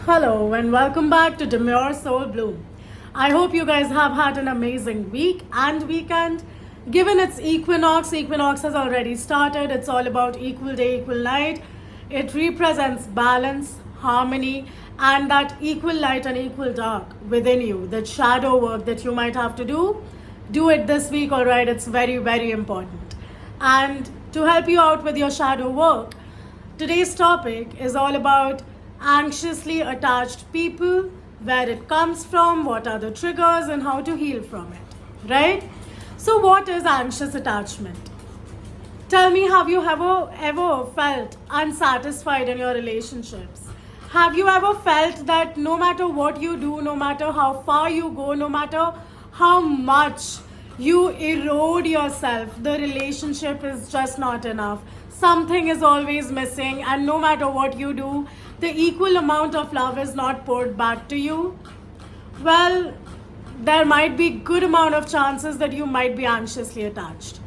Hello and welcome back to Demure Soul Bloom. I hope you guys have had an amazing week and weekend. Given its equinox has already started. It's all about equal day, equal night. It represents balance, harmony, and that equal light and equal dark within you. That shadow work that you might have to do it this week, alright? It's very, very important. And to help you out with your shadow work, today's topic is all about anxiously attached people, where it comes from, what are the triggers, and how to heal from it. Right? So, what is anxious attachment? Tell me, have you ever felt unsatisfied in your relationships? Have you ever felt that no matter what you do, no matter how far you go, no matter how much you erode yourself, the relationship is just not enough? Something is always missing, and no matter what you do, the equal amount of love is not poured back to you. Well, there might be good amount of chances that you might be anxiously attached.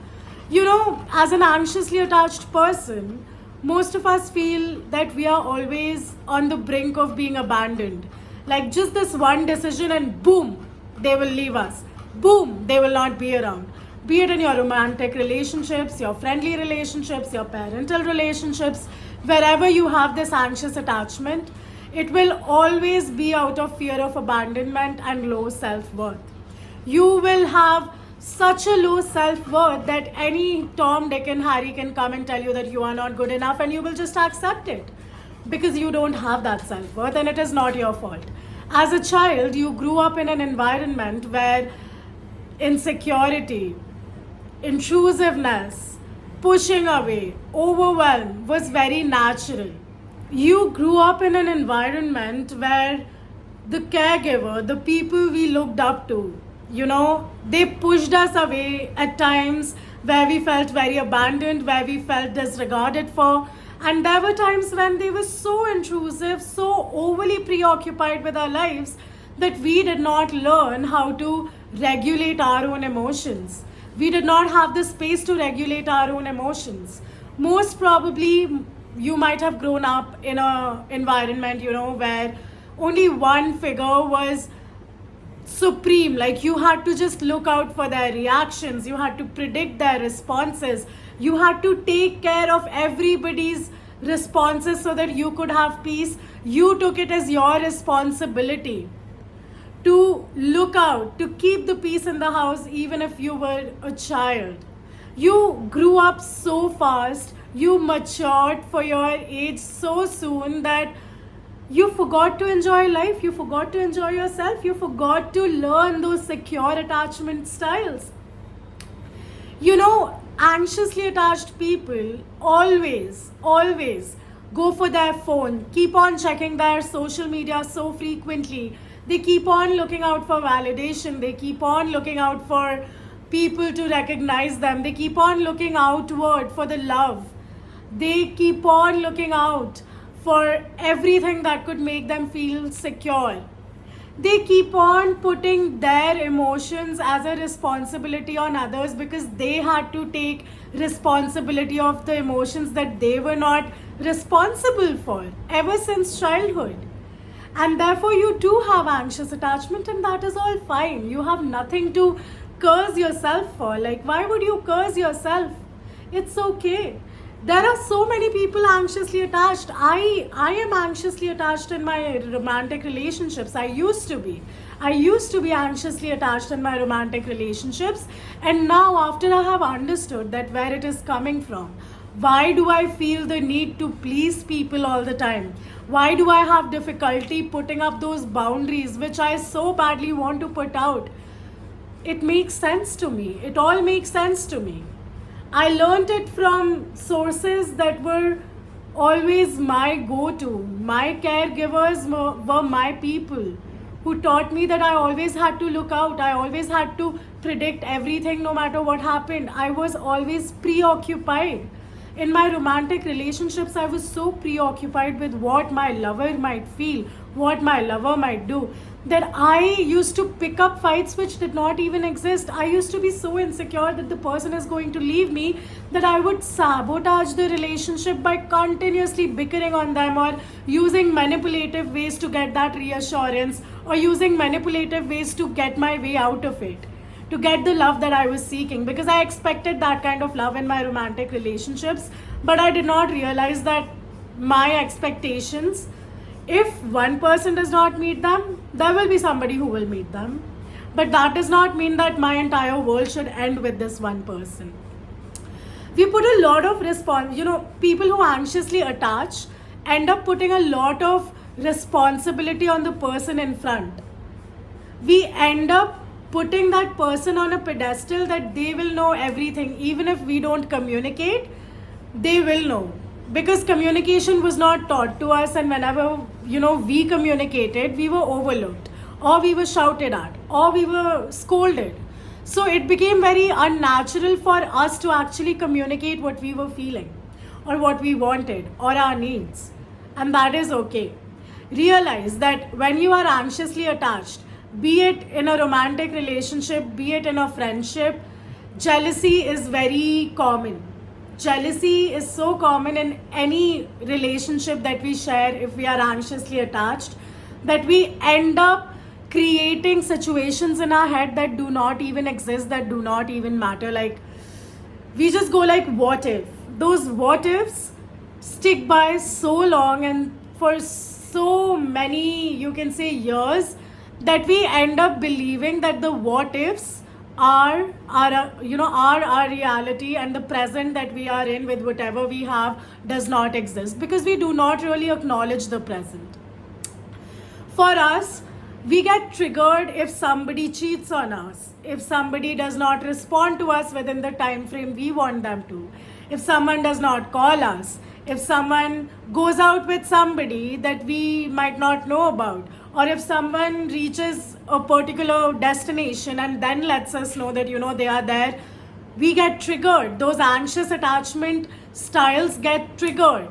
You know, as an anxiously attached person, most of us feel that we are always on the brink of being abandoned. Like just this one decision and boom, they will leave us. Boom, they will not be around. Be it in your romantic relationships, your friendly relationships, your parental relationships, wherever you have this anxious attachment, it will always be out of fear of abandonment and low self-worth. You will have such a low self-worth that any Tom, Dick and Harry can come and tell you that you are not good enough, and you will just accept it because you don't have that self-worth and it is not your fault. As a child, you grew up in an environment where insecurity, intrusiveness, pushing away, overwhelm was very natural. You grew up in an environment where the caregiver, the people we looked up to, they pushed us away at times where we felt very abandoned, where we felt disregarded for. And there were times when they were so intrusive, so overly preoccupied with our lives that we did not learn how to regulate our own emotions. We did not have the space to regulate our own emotions. Most probably, you might have grown up in an environment, where only one figure was supreme. Like you had to just look out for their reactions, you had to predict their responses, you had to take care of everybody's responses so that you could have peace. You took it as your responsibility to look out, to keep the peace in the house, even if you were a child. You grew up so fast, you matured for your age so soon that you forgot to enjoy life, you forgot to enjoy yourself, you forgot to learn those secure attachment styles. Anxiously attached people always go for their phone, keep on checking their social media so frequently. They keep on looking out for validation. They keep on looking out for people to recognize them. They keep on looking outward for the love. They keep on looking out for everything that could make them feel secure. They keep on putting their emotions as a responsibility on others because they had to take responsibility of the emotions that they were not responsible for ever since childhood. And therefore, you do have anxious attachment, and that is all fine. You have nothing to curse yourself for. Like, why would you curse yourself? It's okay. There are so many people anxiously attached. I am anxiously attached in my romantic relationships. I used to be anxiously attached in my romantic relationships. And now, after I have understood that where it is coming from, why do I feel the need to please people all the time? Why do I have difficulty putting up those boundaries which I so badly want to put out? It makes sense to me. It all makes sense to me. I learned it from sources that were always my go-to. My caregivers were my people who taught me that I always had to look out. I always had to predict everything no matter what happened. I was always preoccupied. In my romantic relationships, I was so preoccupied with what my lover might feel, what my lover might do, that I used to pick up fights which did not even exist. I used to be so insecure that the person is going to leave me that I would sabotage the relationship by continuously bickering on them, or using manipulative ways to get that reassurance, or using manipulative ways to get my way out of it, to get the love that I was seeking, because I expected that kind of love in my romantic relationships. But I did not realize that my expectations, if one person does not meet them, there will be somebody who will meet them. But that does not mean that my entire world should end with this one person. We put a lot of people who anxiously attach end up putting a lot of responsibility on the person in front. We end up putting that person on a pedestal that they will know everything. Even if we don't communicate, they will know, because communication was not taught to us, and whenever we communicated, we were overlooked, or we were shouted at, or we were scolded. So it became very unnatural for us to actually communicate what we were feeling, or what we wanted, or our needs. And that is okay. Realize that when you are anxiously attached, be it in a romantic relationship, be it in a friendship, jealousy is very common. Jealousy is so common in any relationship that we share if we are anxiously attached, that we end up creating situations in our head that do not even exist, that do not even matter. Like, we just go like, what if? Those what ifs stick by so long and for so many, you can say, years, that we end up believing that the what ifs are our reality, and the present that we are in with whatever we have does not exist, because we do not really acknowledge the present. For us, we get triggered if somebody cheats on us, if somebody does not respond to us within the time frame we want them to, if someone does not call us, if someone goes out with somebody that we might not know about, or if someone reaches a particular destination and then lets us know that they are there, we get triggered. Those anxious attachment styles get triggered.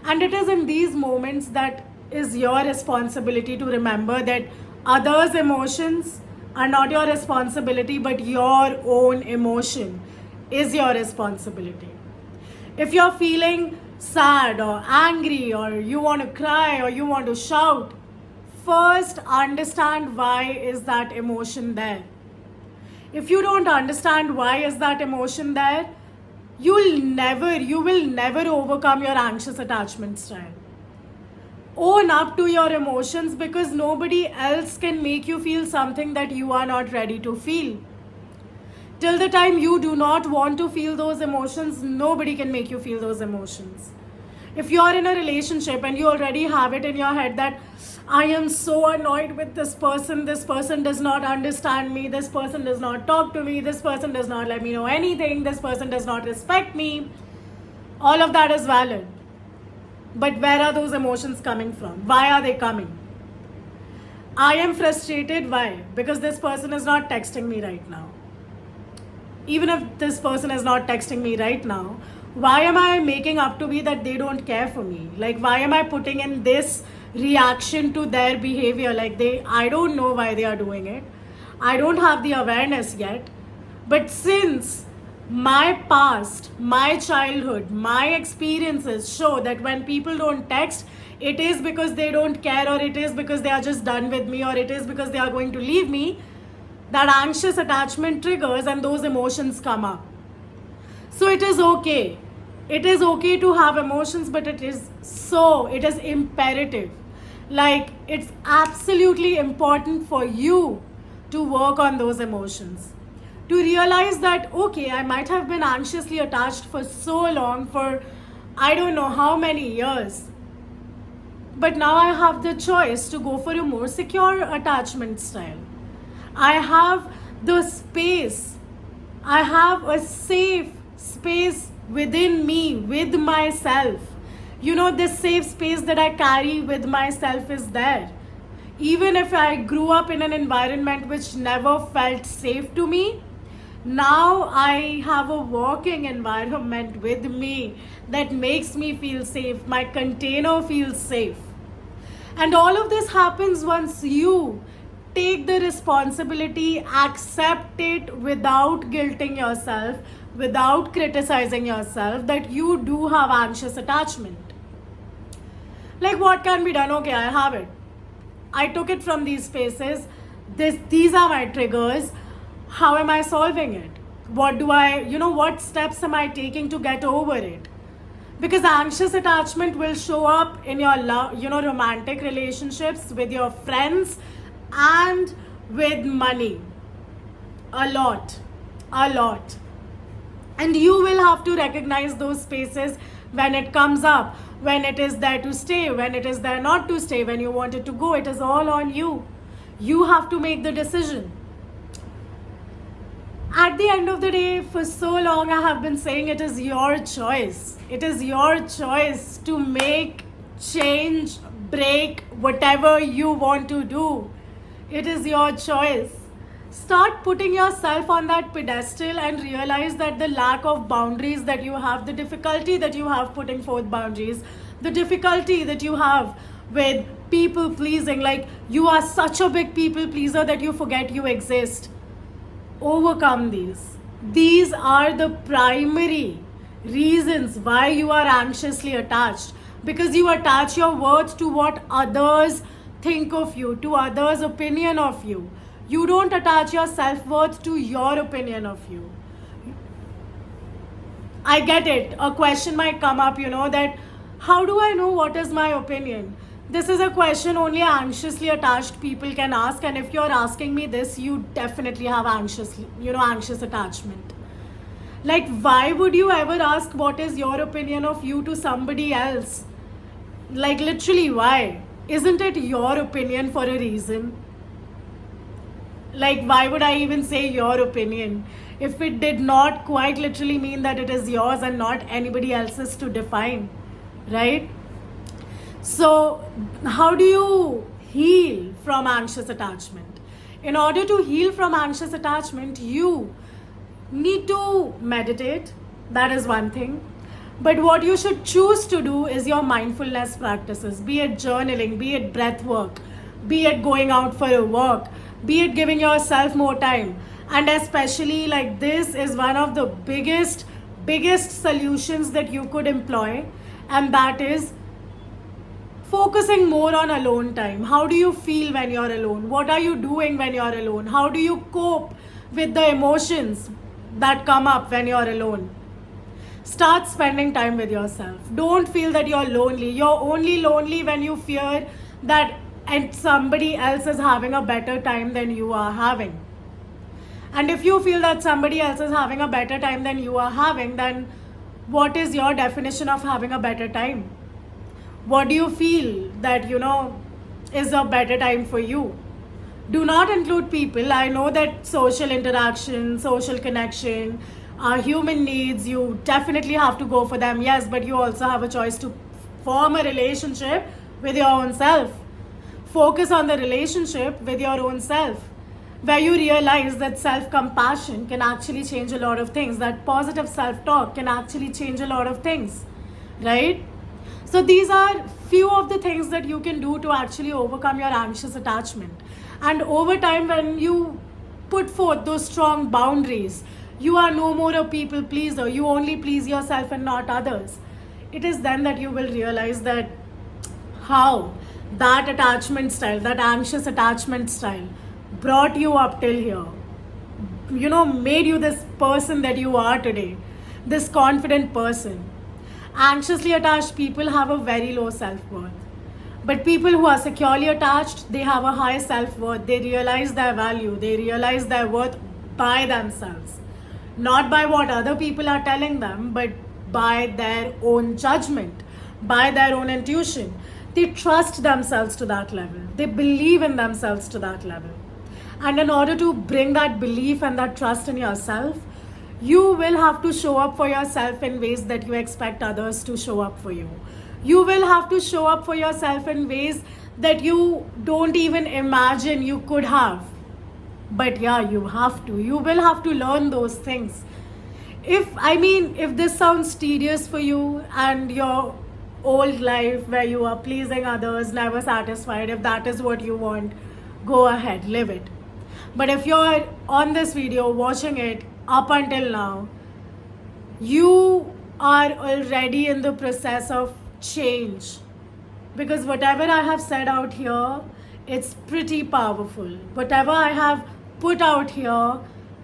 And it is in these moments that is your responsibility to remember that others' emotions are not your responsibility, but your own emotion is your responsibility. If you're feeling sad or angry, or you want to cry, or you want to shout, first understand why is that emotion there. If you don't understand why is that emotion there, you will never overcome your anxious attachment style. Own up to your emotions, because nobody else can make you feel something that you are not ready to feel. Till the time you do not want to feel those emotions, nobody can make you feel those emotions. If you are in a relationship and you already have it in your head that I am so annoyed with this person does not understand me, this person does not talk to me, this person does not let me know anything, this person does not respect me, all of that is valid. But where are those emotions coming from? Why are they coming? I am frustrated. Why? Because this person is not texting me right now. Even if this person is not texting me right now, why am I making up to be that they don't care for me? Like, why am I putting in this reaction to their behavior? Like, I don't know why they are doing it. I don't have the awareness yet. But since my past, my childhood, my experiences show that when people don't text, it is because they don't care, or it is because they are just done with me, or it is because they are going to leave me, that anxious attachment triggers and those emotions come up. So it is okay. It is okay to have emotions, but it is imperative. Like, it's absolutely important for you to work on those emotions. To realize that, okay, I might have been anxiously attached for so long, for I don't know how many years. But now I have the choice to go for a more secure attachment style. I have the space. I have a safe space within me, with myself. This safe space that I carry with myself is there. Even if I grew up in an environment which never felt safe to me, Now I have a working environment with me that makes me feel safe. My container feels safe. And all of this happens once you take the responsibility, accept it without guilting yourself, without criticizing yourself that you do have anxious attachment. Like, what can be done? Okay, I have it. I took it from these spaces. These are my triggers. How am I solving it? What steps am I taking to get over it? Because anxious attachment will show up in your romantic relationships, with your friends, and with money. A lot. And you will have to recognize those spaces when it comes up, when it is there to stay, when it is there not to stay, when you want it to go. It is all on you. You have to make the decision. At the end of the day, for so long I have been saying it is your choice. It is your choice to make, change, break, whatever you want to do. It is your choice. Start putting yourself on that pedestal and realize that the lack of boundaries that you have, the difficulty that you have putting forth boundaries, the difficulty that you have with people pleasing, like you are such a big people pleaser that you forget you exist. Overcome these. These are the primary reasons why you are anxiously attached, because you attach your worth to what others think of you, to others' opinion of you. You don't attach your self-worth to your opinion of you. I get it. A question might come up, that how do I know what is my opinion? This is a question only anxiously attached people can ask, and if you're asking me this, you definitely have anxious attachment. Like, why would you ever ask what is your opinion of you to somebody else? Like, literally, why? Isn't it your opinion for a reason? Like, why would I even say your opinion if it did not quite literally mean that it is yours and not anybody else's to define, right? So, how do you heal from anxious attachment? In order to heal from anxious attachment, you need to meditate. That is one thing. But what you should choose to do is your mindfulness practices, be it journaling, be it breath work, be it going out for a walk, be it giving yourself more time. And especially, like, this is one of the biggest solutions that you could employ, and that is focusing more on alone time. How do you feel when you're alone? What are you doing when you're alone? How do you cope with the emotions that come up when you're alone? Start spending time with yourself. Don't feel that you're lonely. You're only lonely when you fear that and somebody else is having a better time than you are having. And if you feel that somebody else is having a better time than you are having, then what is your definition of having a better time? What do you feel that, is a better time for you? Do not include people. I know that social interaction, social connection are human needs. You definitely have to go for them, yes, but you also have a choice to form a relationship with your own self. Focus on the relationship with your own self, where you realize that self-compassion can actually change a lot of things, that positive self-talk can actually change a lot of things, right? So these are few of the things that you can do to actually overcome your anxious attachment. And over time, when you put forth those strong boundaries, you are no more a people pleaser. You only please yourself and not others. It is then that you will realize that how that attachment style, that anxious attachment style, brought you up till here. Made you this person that you are today, this confident person. Anxiously attached people have a very low self-worth. But people who are securely attached, they have a high self-worth. They realize their value. They realize their worth by themselves. Not by what other people are telling them, but by their own judgment, by their own intuition. They trust themselves to that level. They believe in themselves to that level. And in order to bring that belief and that trust in yourself, you will have to show up for yourself in ways that you expect others to show up for you. You will have to show up for yourself in ways that you don't even imagine you could have. But yeah, you will have to learn those things. If this sounds tedious for you and your old life where you are pleasing others, never satisfied, if that is what you want, go ahead, live it. But if you're on this video watching it up until now, you are already in the process of change, because whatever I have said out here, it's pretty powerful. Whatever I have put out here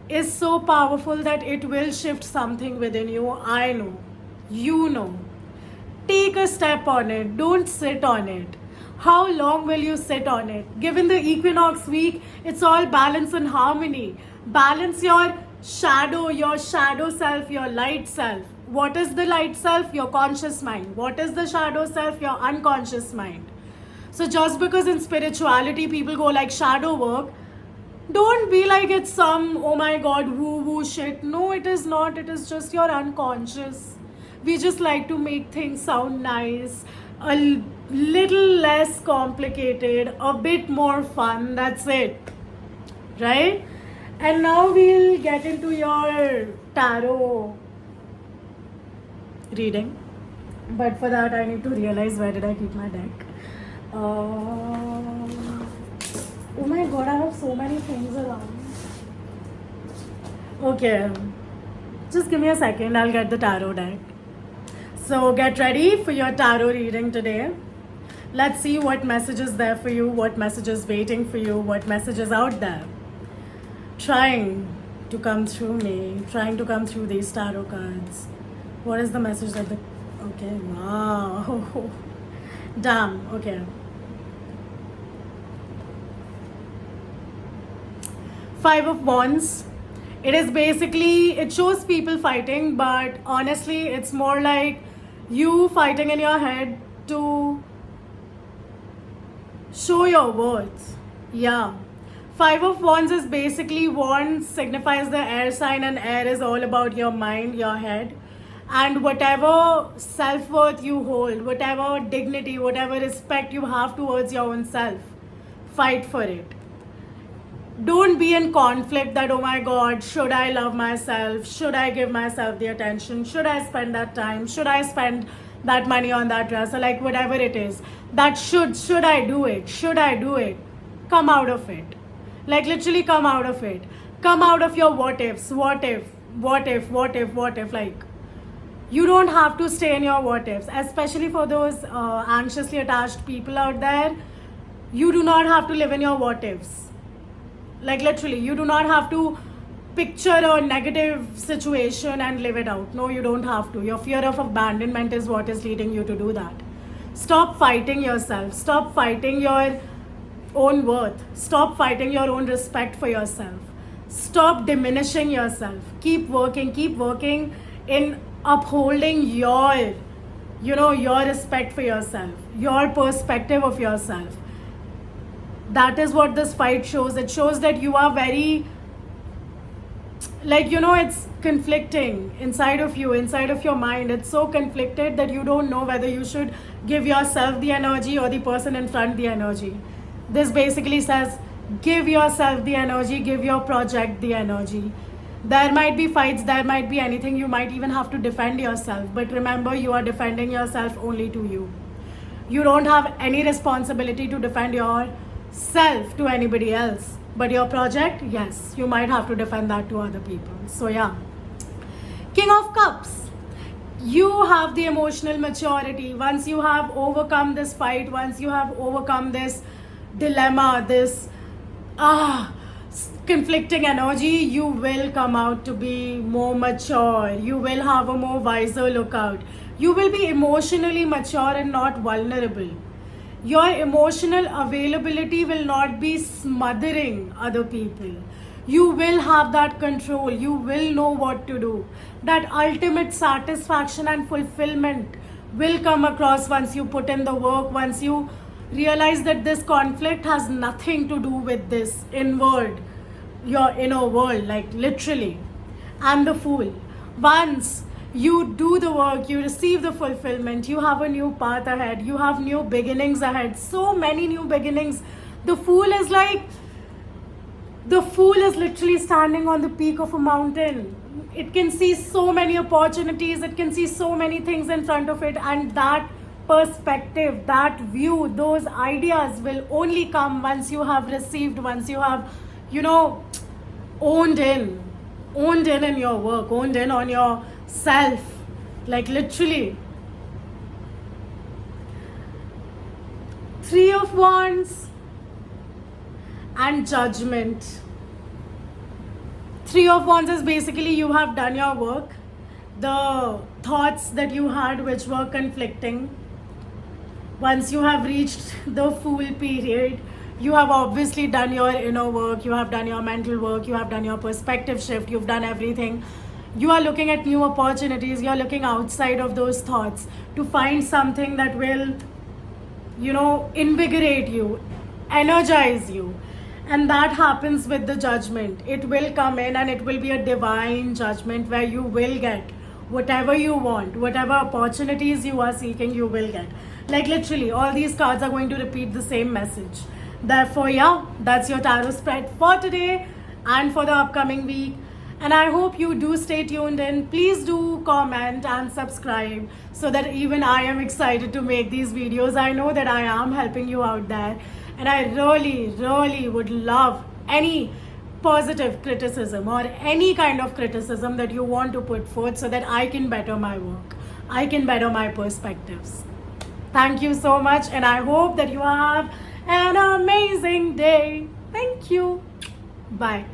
is so powerful that it will shift something within you. I know, you know. Take a step on it, don't sit on it. How long will you sit on it? Given the equinox week, it's all balance and harmony. Balance your shadow self, your light self. What is the light self? Your conscious mind. What is the shadow self? Your unconscious mind. So just because in spirituality people go like shadow work, don't be like it's some, oh my god, woo woo shit. No, it is not. It is just your unconscious. We just like to make things sound nice, a little less complicated, a bit more fun. That's it. Right? And now we'll get into your tarot reading. But for that, I need to realize where did I keep my deck. Oh my god, I have so many things around. Okay. Just give me a second, I'll get the tarot deck. So get ready for your tarot reading today. Let's see what message is there for you, what message is waiting for you, what message is out there. Trying to come through me, trying to come through these tarot cards. What is the message that the... Okay, wow. Damn, okay. Five of Wands. It is basically, it shows people fighting, but honestly, it's more like you fighting in your head to show your worth. Yeah. Five of Wands is basically, Wands signifies the air sign, and air is all about your mind, your head. And whatever self-worth you hold, whatever dignity, whatever respect you have towards your own self, fight for it. Don't be in conflict that, oh my god, should I love myself? Should I give myself the attention? Should I spend that time? Should I spend that money on that dress? Or like whatever it is. That should I do it? Should I do it? Come out of it. Like literally come out of it. Come out of your what ifs. What if. Like, you don't have to stay in your what ifs. Especially for those anxiously attached people out there. You do not have to live in your what ifs. Like literally, you do not have to picture a negative situation and live it out. No, you don't have to. Your fear of abandonment is what is leading you to do that. Stop fighting yourself. Stop fighting your own worth. Stop fighting your own respect for yourself. Stop diminishing yourself. Keep working in upholding your respect for yourself, your perspective of yourself. That is what this fight shows. It shows that you are very, it's conflicting inside of you, inside of your mind. It's so conflicted that you don't know whether you should give yourself the energy or the person in front the energy. This basically says, give yourself the energy, give your project the energy. There might be fights, there might be anything, you might even have to defend yourself. But remember, you are defending yourself only to you. You don't have any responsibility to defend yourself to anybody else. But your project, yes, you might have to defend that to other people. So yeah. King of Cups. You have the emotional maturity. Once you have overcome this fight, once you have overcome this dilemma, this conflicting energy, you will come out to be more mature. You will have a more wiser lookout. You will be emotionally mature and not vulnerable. Your emotional availability will not be smothering other people. You will have that control. You will know what to do. That ultimate satisfaction and fulfillment will come across once you put in the work, once you realize that this conflict has nothing to do with this inward, your inner world, like literally. And the Fool. Once you do the work, you receive the fulfillment, you have a new path ahead, you have new beginnings ahead, so many new beginnings. The Fool is like The fool is literally standing on the peak of a mountain. It can see so many opportunities, it can see so many things in front of it, and that perspective, that view, those ideas will only come once you have received, once you have, owned in your work, owned in on yourself. Like literally. Three of Wands and Judgment. Three of Wands is basically you have done your work. The thoughts that you had which were conflicting, once you have reached the Fool period, you have obviously done your inner work, you have done your mental work, you have done your perspective shift, you've done everything. You are looking at new opportunities, you are looking outside of those thoughts to find something that will, invigorate you, energize you. And that happens with the Judgment. It will come in and it will be a divine judgment where you will get whatever you want, whatever opportunities you are seeking, you will get. Like literally, all these cards are going to repeat the same message. Therefore, yeah, that's your tarot spread for today and for the upcoming week. And I hope you do stay tuned in. Please do comment and subscribe so that even I am excited to make these videos. I know that I am helping you out there. And I really, really would love any positive criticism or any kind of criticism that you want to put forth so that I can better my work. I can better my perspectives. Thank you so much, and I hope that you have an amazing day. Thank you. Bye.